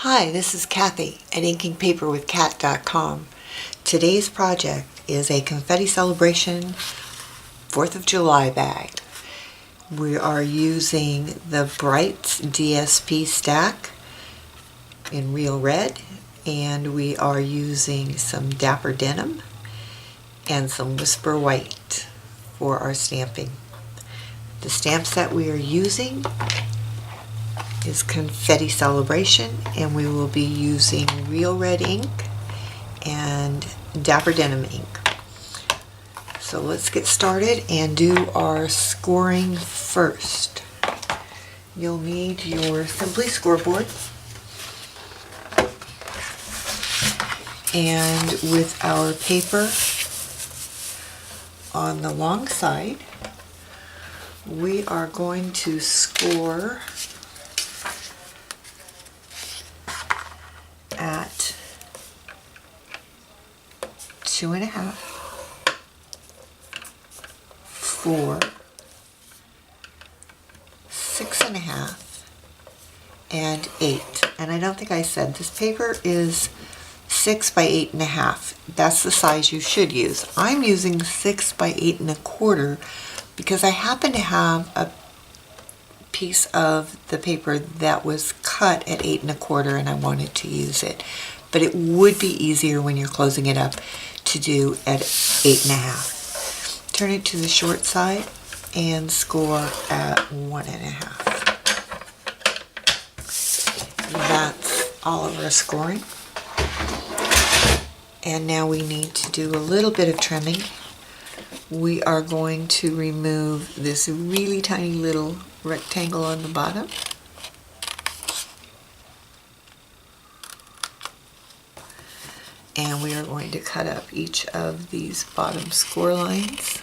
Hi, this is Kathy at inkingpaperwithkat.com. Today's project is a confetti celebration 4th of July bag. We are using the Brights DSP stack in real red, and we are using some Dapper Denim and some Whisper White for our stamping. The stamps that we are using is Confetti Celebration, and we will be using real red ink and Dapper Denim ink. So let's get started and do our scoring first. You'll need your Simply scoreboard, and with our paper on the long side, we are going to score at 2.5, 4, 6.5, and 8. And I don't think I said this paper is 6 by 8.5. That's the size you should use. I'm using 6 by 8.25 because I happen to have a piece of the paper that was cut at 8.25 and I wanted to use it. But it would be easier when you're closing it up to do at 8.5. Turn it to the short side and score at 1.5. That's all of our scoring. And now we need to do a little bit of trimming. We are going to remove this really tiny little rectangle on the bottom. And we are going to cut up each of these bottom score lines.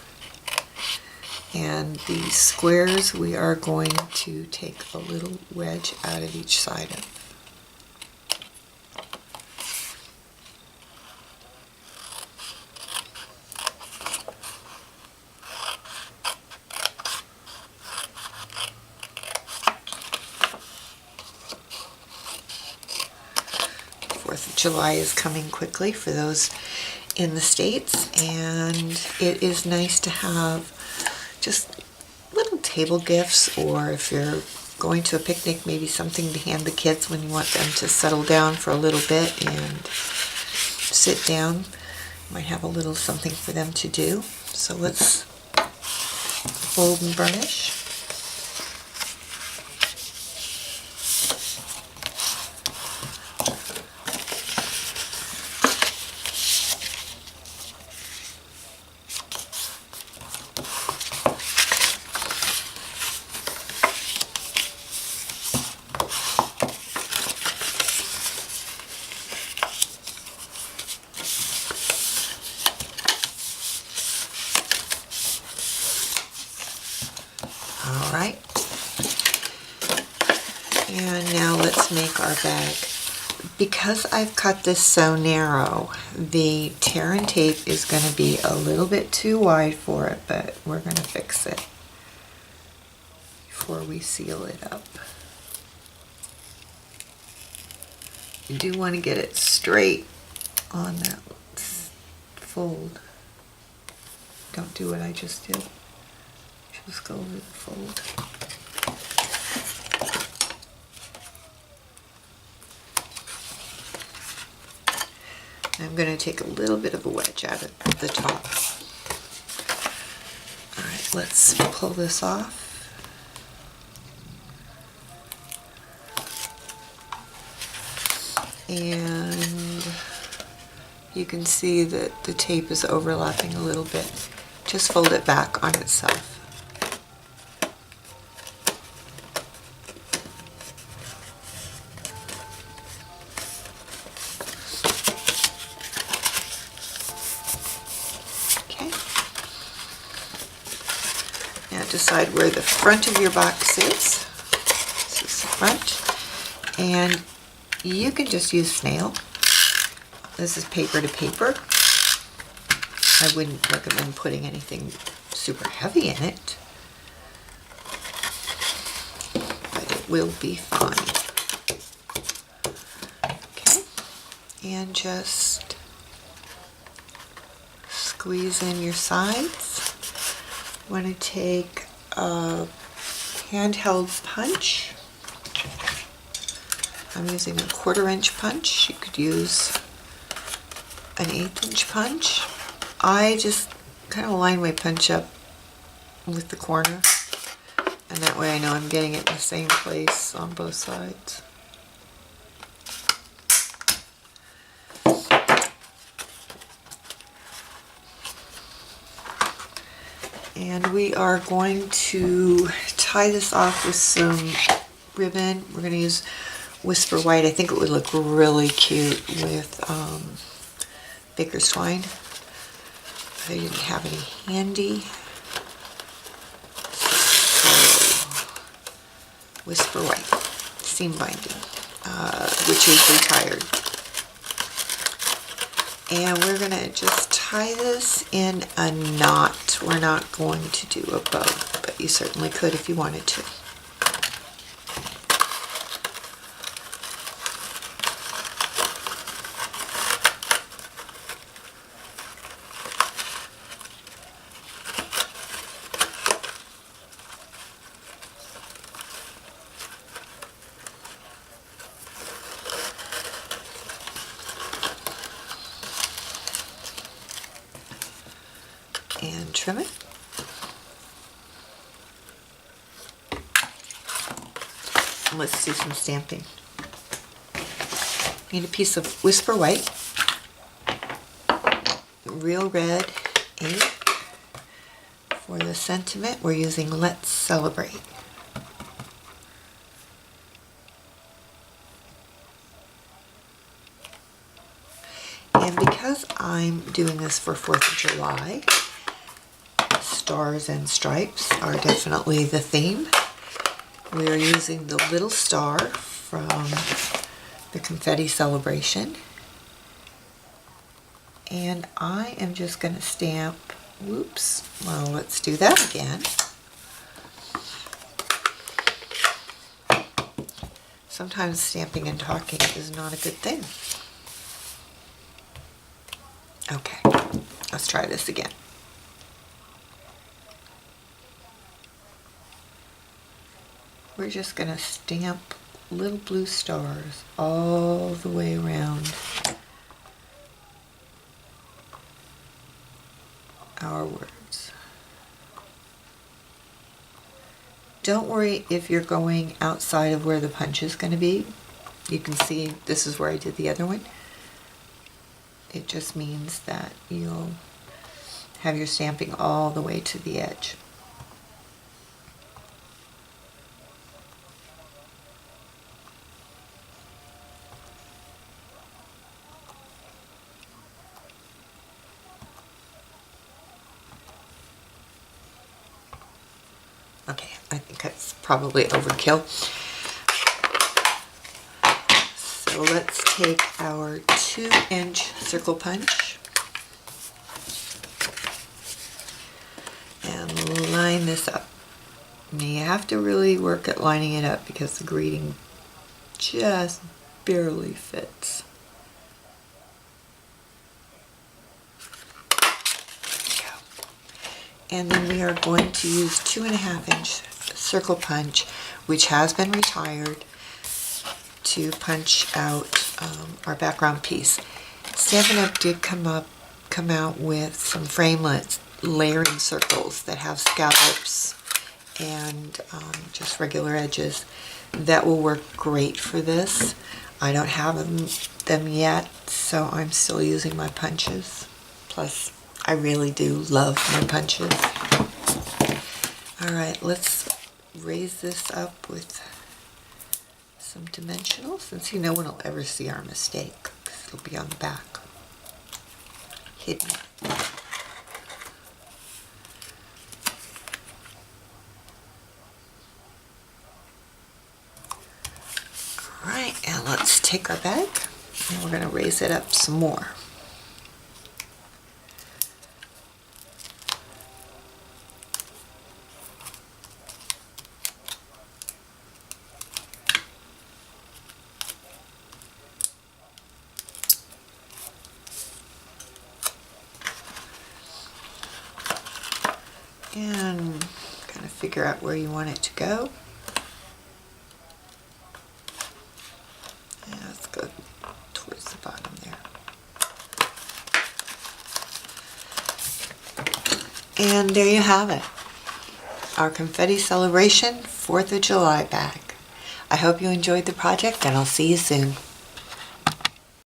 And these squares we are going to take a little wedge out of each side of. 4th of July is coming quickly for those in the States, and it is nice to have just little table gifts, or if you're going to a picnic, maybe something to hand the kids when you want them to settle down for a little bit and sit down. You might have a little something for them to do. So let's fold and burnish. Alright, and now let's make our bag. Because I've cut this so narrow, the tear and tape is going to be a little bit too wide for it, but we're going to fix it before we seal it up. You do want to get it straight on that fold. Don't do what I just did. Just go over the fold. I'm going to take a little bit of a wedge out of the top. Alright, let's pull this off. And you can see that the tape is overlapping a little bit. Just fold it back on itself. Now decide where the front of your box is. This is the front. And you can just use snail. This is paper to paper. I wouldn't recommend putting anything super heavy in it, but it will be fine. and just squeeze in your sides. You want to take a handheld punch. I'm using a 1/4 inch punch. You could use an 1/8 inch punch. I just kind of line my punch up with the corner, and that way I know I'm getting it in the same place on both sides. And we are going to tie this off with some ribbon. We're going to use Whisper White. I think it would look really cute with baker's twine. I didn't have any handy. So, Whisper White seam binding, which is retired. And we're going to just tie this in a knot. We're not going to do a bow, but you certainly could if you wanted to. And trim it. And let's do some stamping. Need a piece of Whisper White, real red ink. For the sentiment, we're using Let's Celebrate. And because I'm doing this for 4th of July, stars and stripes are definitely the theme. We are using the little star from the Confetti celebration. And I am just going to stamp, whoops, well, let's do that again. Sometimes stamping and talking is not a good thing. Okay, let's try this again. We're just going to stamp little blue stars all the way around our words. Don't worry if you're going outside of where the punch is going to be. You can see this is where I did the other one. It just means that you'll have your stamping all the way to the edge. Okay, I think that's probably overkill. So let's take our 2-inch circle punch and line this up. Now you have to really work at lining it up because the greeting just barely fits. And then we are going to use 2.5-inch circle punch, which has been retired, to punch out our background piece. Stampin' Up! Did come out with some framelits, layering circles that have scallops and just regular edges. That will work great for this. I don't have them yet, so I'm still using my punches. Plus, I really do love my punches. Alright, let's raise this up with some dimensionals and see no one will ever see our mistake because it'll be on the back. Hidden. Alright, and let's take our bag and we're going to raise it up some more. And kind of figure out where you want it to go. And let's go towards the bottom there. And there you have it. Our Confetti Celebration 4th of July bag. I hope you enjoyed the project, and I'll see you soon.